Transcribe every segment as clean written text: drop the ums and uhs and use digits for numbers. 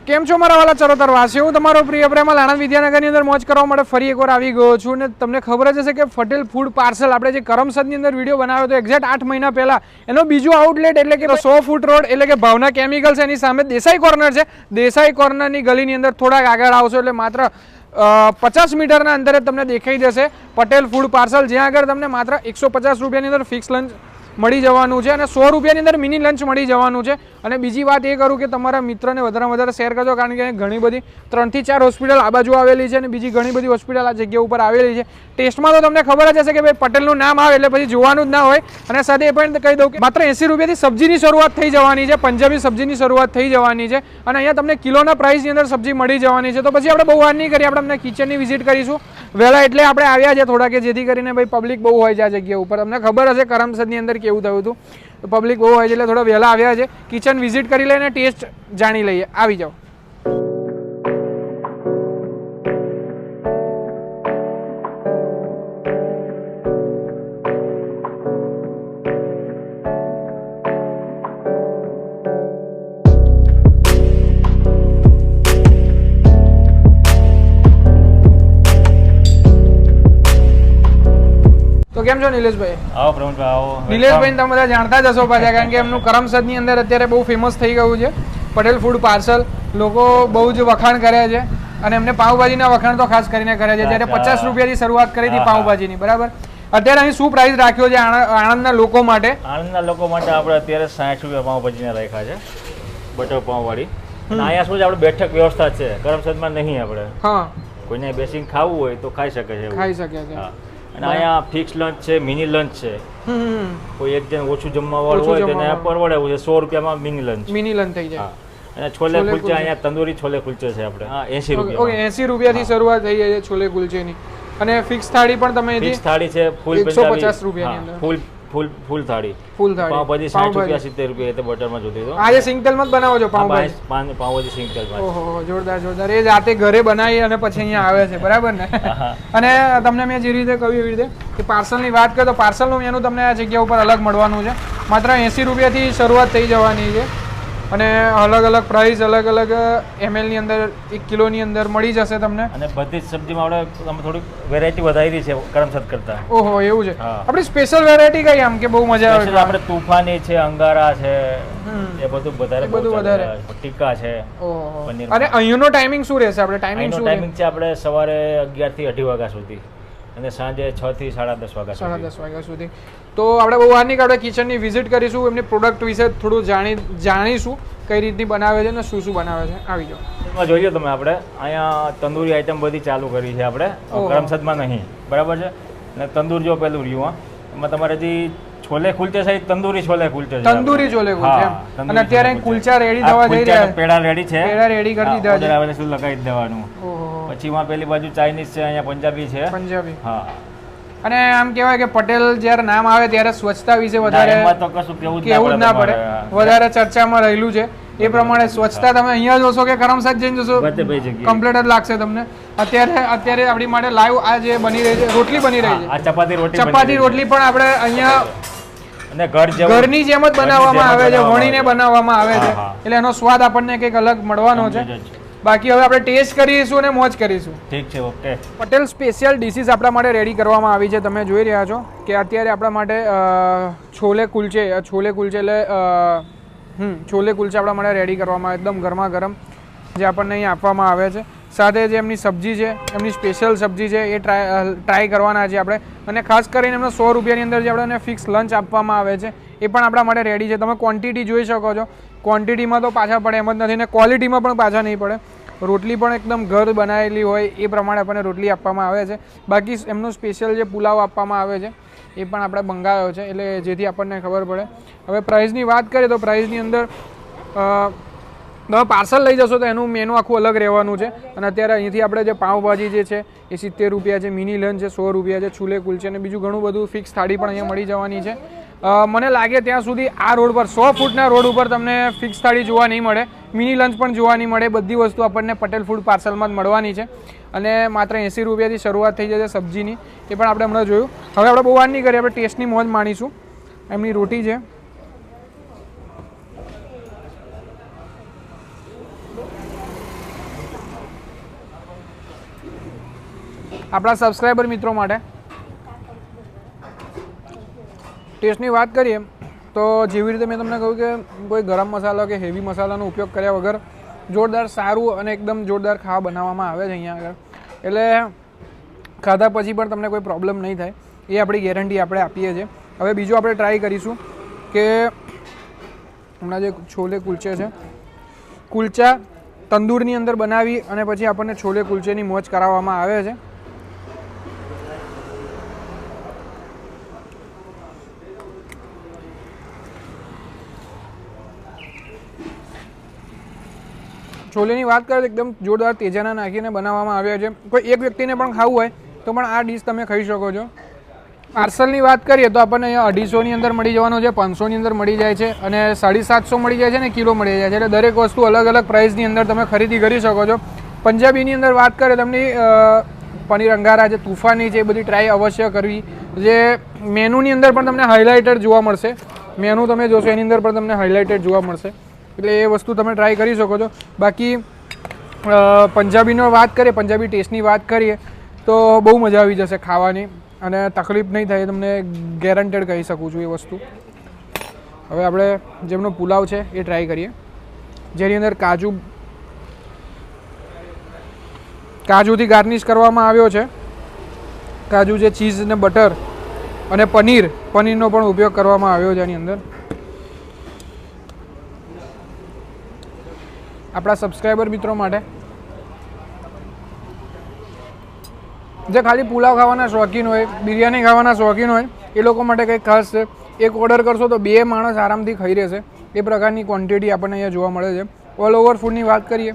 કેમ છો મારા વાલા ચરોતરવાસીઓ? હું તમારો પ્રિય પ્રેમલ આણંદ વિદ્યાનગરની અંદર મોજ કરવા માટે ફરી એકવાર આવી ગયો છું ને તમને ખબર જ હશે કે પટેલ ફૂડ પાર્સલ આપણે જે કરમસદની અંદર વિડીયો બનાવ્યો હતો એક્ઝેક્ટ 8 મહિના પહેલાં, એનો બીજો આઉટલેટ એટલે કે 100 ફૂટ રોડ એટલે કે ભાવના કેમિકલ્સ, એની સામે દેસાઈ કોર્નર છે. દેસાઈ કોર્નરની ગલીની અંદર થોડાક આગળ આવશો એટલે માત્ર 50 મીટરના અંતરે તમને દેખાઈ જશે પટેલ ફૂડ પાર્સલ, જ્યાં આગળ તમને માત્ર 150 રૂપિયાની અંદર ફિક્સ લંચ મળી જવાનું છે અને 100 રૂપિયાની અંદર મિની લંચ મળી જવાનું છે. અને બીજી વાત એ કરું કે તમારા મિત્રને વધારે શેર કરજો, કારણ કે ઘણી બધી 3 થી 4 હોસ્પિટલ આ બાજુ આવેલી છે અને બીજી ઘણી બધી હોસ્પિટલ આ જગ્યા ઉપર આવેલી છે. ટેસ્ટમાં તો તમને ખબર જ હશે કે ભાઈ પટેલનું નામ આવે એટલે પછી જોવાનું જ ના હોય. અને સાથે એ પણ કહી દઉં કે માત્ર 80 રૂપિયાથી સબ્જીની શરૂઆત થઈ જવાની છે, પંજાબી સબ્જીની શરૂઆત થઈ જવાની છે અને અહીંયા તમને કિલોના પ્રાઇસની અંદર સબ્જી મળી જવાની છે. તો પછી આપણે બહુ વાર નહીં કરીએ, આપણે અમને કિચનની વિઝિટ કરીશું વહેલા, એટલે આપણે આવ્યા છે થોડા કે જેથી કરીને ભાઈ પબ્લિક બહુ હોય છે આ જગ્યા ઉપર. તમને ખબર હશે કરમસદની અંદર કેવું થયું હતું, તો પબ્લિક બહુ હોય છે એટલે થોડા વહેલા આવ્યા છે. કિચન વિઝિટ કરી લઈને ટેસ્ટ જાણી લઈએ. આવી જાઓ. તો કેમ છો નિલેશભાઈ? આવો પ્રમુખભાઈ આવો. નિલેશભાઈ તમે બધા જાણતા જ હશો પાછા, કારણ કે એમનું કરમસદની અંદર અત્યારે બહુ ફેમસ થઈ ગયું છે પટેલ ફૂડ પાર્સલ. લોકો બહુ જ વખાણ કરે છે અને એમને પાઉંભાજીના વખાણ તો ખાસ કરીને કરે છે. જ્યારે 50 રૂપિયાથી શરૂઆત કરી હતી પાઉંભાજીની, બરાબર. અત્યારે અહીં શું પ્રાઇસ રાખ્યો છે આણંદના લોકો માટે? આણંદના લોકો માટે આપણે અત્યારે 60 રૂપિયા પાઉંભાજીના રાખ્યા છે, બટર પાઉંવાળી. અને અહીંયા શું છે, આપણે બેઠક વ્યવસ્થા છે, કરમસદમાં નહીં. આપણે હા, કોઈને બેસીને ખાવું હોય તો ખાઈ શકે છે, ખાઈ શકે છે. અને અહીંયા ફિક્સ લંચ છે, મિની લંચ છે. કોઈ એક જણ ઓછું જમવા વાળું હોય તો એને પરવડે એવું છે. 100 રૂપિયામાં મિની લંચ થઈ જાય. અને છોલે કુલચે, અહીંયા તંદૂરી છોલે કુલચે છે આપણે 80 રૂપિયા. ઓકે, 80 રૂપિયાથી શરૂઆત થઈ જાય છે છોલે કુલચેની. અને ફિક્સ થાળી પણ તમે ફિક્સ થાળી છે, ફૂલ 150 રૂપિયાની અંદર. ફૂલ થાળી. પાઉંભાજી 60 રૂપિયા 70 રૂપિયા તે બટરમાં જોતી તો. આજે સિંગતેલમાં જ બનાવો છો પાઉંભાજી? પાઉંભાજી સિંગતેલમાં. ઓહો, જોરદાર. એ જાતે ઘરે બનાવી અને પછી અહીંયા આવે છે, બરાબર ને? અને તમને મેં જે રીતે કહ્યું એવી રીતે કે પાર્સલની વાત કરીએ તો પાર્સલનું મેનુ તમને આ જગ્યા ઉપર અલગ મળવાનું છે. માત્ર 80 રૂપિયાથી શરૂઆત થઈ જવાની છે અને અલગ પ્રાઇસ અલગ ml ની અંદર 1 કિલોની અંદર મળી જશે તમને. અને બધી જ સબ્જીમાં આપણે થોડીક વેરાયટી વધારી છે કરમસદ કરતા. ઓહો, એવું છે. આપણી સ્પેશિયલ વેરાયટી કઈ આમ કે બહુ મજા આવે? આપણે તુફાની છે, અંગારા છે, એ બધું વધારે ટીકા છે. ઓહો. અને અહીંનો ટાઈમિંગ શું રહેશે? આપણે ટાઈમિંગ છે આપણે સવારે 11 થી 2:30 વાગ્યા સુધી અને સાંજે 6 થી 10:30 વાગ્યા સુધી. તો આપણે બહુ વાર નહીં કાઢે, કિચનની વિઝિટ કરીશું, એમની પ્રોડક્ટ વિશે થોડું જાણીશું, કઈ રીતની બનાવે છે ને શું બનાવે છે. આવી જાઓ. જોઈએ તમે, આપણે અહીંયા તંદૂરી આઈટમ બધી ચાલુ કરી છે આપણે કરમસદમાં નહીં, બરાબર છે. અને તંદૂર જો પેલું રહ્યું, એમાં તમારે જે છોલે કુલચે છે, તંદૂરી છોલે કુલચે છે. તંદૂરી છોલે કુલચે. અને અત્યારે કુલચા રેડી થવા જઈ રહ્યા છે. પેડા રેડી છે, પેડા રેડી કરી દીધા છે. હવે શું લગાવી દેવાનું. પછી માં પેલી બાજુ ચાઇનીઝ છે, અહીંયા પંજાબી છે. પંજાબી. હા. અને આમ કહેવાય કે પટેલ જ્યારે નામ આવે ત્યારે સ્વચ્છતા વિશે વધારે કેવું જ ના પડે, વધારે ચર્ચામાં રહેલું છે. એ પ્રમાણે સ્વચ્છતા તમે અહીંયા જોશો કે કરમસદ જઈને જોશો કમ્પ્લીટ જ લાગશે તમને. અત્યારે આપણી માટે લાઈવ આ જે બની રહી છે રોટલી બની રહી છે, ચપાતી રોટલી પણ આપણે અહીંયા અને ઘરની જેમ જ બનાવવામાં આવે છે, વણીને બનાવવામાં આવે છે, એટલે એનો સ્વાદ આપણને કંઈક અલગ મળવાનો છે. બાકી હવે આપણે ટેસ્ટ કરીશું અને મોજ કરીશું. ઠીક છે, ઓકે. પટેલ સ્પેશિયલ ડિશિસ આપણા માટે રેડી કરવામાં આવી છે. તમે જોઈ રહ્યા છો કે અત્યારે આપણા માટે છોલે કુલચે એટલે છોલે કુલચે આપણા માટે રેડી કરવામાં આવે, એકદમ ગરમા ગરમ જે આપણને અહીં આપવામાં આવે છે. સાથે જે એમની સબ્જી છે, એમની સ્પેશિયલ સબ્જી છે, એ ટ્રાય કરવાના છે આપણે. અને ખાસ કરીને એમને 100 રૂપિયાની અંદર જે આપણને ફિક્સ લંચ આપવામાં આવે છે એ પણ આપણા માટે રેડી છે. તમે ક્વોન્ટિટી જોઈ શકો છો. ક્વોન્ટિટીમાં તો પાછા પડે એમ જ નથી ને ક્વોલિટીમાં પણ પાછા નહીં પડે. રોટલી પણ એકદમ ઘર બનાવેલી હોય એ પ્રમાણે આપણને રોટલી આપવામાં આવે છે. બાકી એમનું સ્પેશિયલ જે પુલાવ આપવામાં આવે છે એ પણ આપણે મંગાવ્યો છે, એટલે જેથી આપણને ખબર પડે. હવે પ્રાઇસની વાત કરીએ તો પ્રાઇસની અંદર તમે પાર્સલ લઈ જશો તો એનું મેનુ આખું અલગ રહેવાનું છે. અને અત્યારે અહીંથી આપણે જે પાઉંભાજી જે છે એ 70 રૂપિયા છે, મિની લંચ છે 100 રૂપિયા છે, છોલે કુલચે અને બીજું ઘણું બધું ફિક્સ થાળી પણ અહીંયા મળી જવાની છે. મને લાગે ત્યાં સુધી આ રોડ પર 100 ફૂટના રોડ ઉપર તમને ફિક્સ થાળી જોવા નહીં મળે, મિની લંચ પણ જોવા નહીં મળે. બધી વસ્તુ આપણને પટેલ ફૂડ પાર્સલમાં જ મળવાની છે અને માત્ર 80 રૂપિયાથી શરૂઆત થઈ જશે સબ્જીની, એ પણ આપણે હમણાં જોયું. હવે આપણે બહુ વાર નહીં કરીએ, આપણે ટેસ્ટની મોજ માણીશું. એમની રોટી છે, આપણા સબસ્ક્રાઈબર મિત્રો માટે. ટેસ્ટની વાત કરીએ તો જેવી રીતે મેં તમને કહ્યું કે કોઈ ગરમ મસાલો કે હેવી મસાલાનો ઉપયોગ કર્યા વગર જોરદાર સારું અને એકદમ જોરદાર ખાવા બનાવવામાં આવે છે અહીંયા આગળ. એટલે ખાધા પછી પણ તમને કોઈ પ્રોબ્લેમ નહીં થાય એ આપણી ગેરંટી આપણે આપીએ છીએ. હવે બીજું આપણે ટ્રાય કરીશું કે હમણાં જે છોલે કુલચે છે, કુલચા તંદૂરની અંદર બનાવી અને પછી આપણને છોલે કુલચેની મોજ કરાવવામાં આવે છે. છોલેની વાત કરીએ તો એકદમ જોરદાર તેજાના નાખીને બનાવવામાં આવ્યા છે. કોઈ એક વ્યક્તિને પણ ખાવું હોય તો પણ આ ડીશ તમે ખાઈ શકો છો. પાર્સલની વાત કરીએ તો આપણને અહીંયા 250ની અંદર મળી જવાનો છે, 500ની અંદર મળી જાય છે અને 750 મળી જાય છે ને કિલો મળી જાય છે. એટલે દરેક વસ્તુ અલગ અલગ પ્રાઇસની અંદર તમે ખરીદી કરી શકો છો. પંજાબીની અંદર વાત કરીએ તમને પનીર અંગારા જે તુફાની છે એ બધી ટ્રાય અવશ્ય કરવી. જે મેનુની અંદર પણ તમને હાઇલાઇટેડ જોવા મળશે, મેનુ તમે જોશો એની અંદર પણ તમને હાઇલાઇટેડ જોવા મળશે. એટલે એ વસ્તુ તમે ટ્રાય કરી શકો છો. બાકી પંજાબીનો વાત કરીએ, પંજાબી ટેસ્ટની વાત કરીએ તો બહુ મજા આવી જશે ખાવાની અને તકલીફ નહીં થાય, તમને ગેરંટેડ કહી શકું છું એ વસ્તુ. હવે આપણે જેમનો પુલાવ છે એ ટ્રાય કરીએ, જેની અંદર કાજુથી ગાર્નિશ કરવામાં આવ્યો છે. કાજુ જે ચીઝ ને બટર અને પનીરનો પણ ઉપયોગ કરવામાં આવ્યો છે એની અંદર. આપણા સબસ્ક્રાઈબર મિત્રો માટે જે ખાલી પુલાવ ખાવાના શોખીન હોય, બિરયાની ખાવાના શોખીન હોય એ લોકો માટે કંઈક ખાસ છે. એક ઓર્ડર કરશો તો 2 માણસ આરામથી ખાઈ રહેશે એ પ્રકારની ક્વોન્ટિટી આપણને અહીંયા જોવા મળે છે. ઓલ ઓવર ફૂડની વાત કરીએ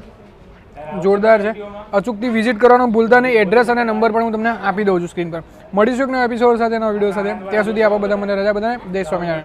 જોરદાર છે. અચૂકથી વિઝિટ કરવાનું ભૂલતા નહીં. એડ્રેસ અને નંબર પણ હું તમને આપી દઉં છું સ્ક્રીન પર. મળીશું એક નવા એપિસોડ સાથે, નવા વિડીયો સાથે. ત્યાં સુધી આપ બધા મને રજા બધાને જય સ્વામિનારાયણ.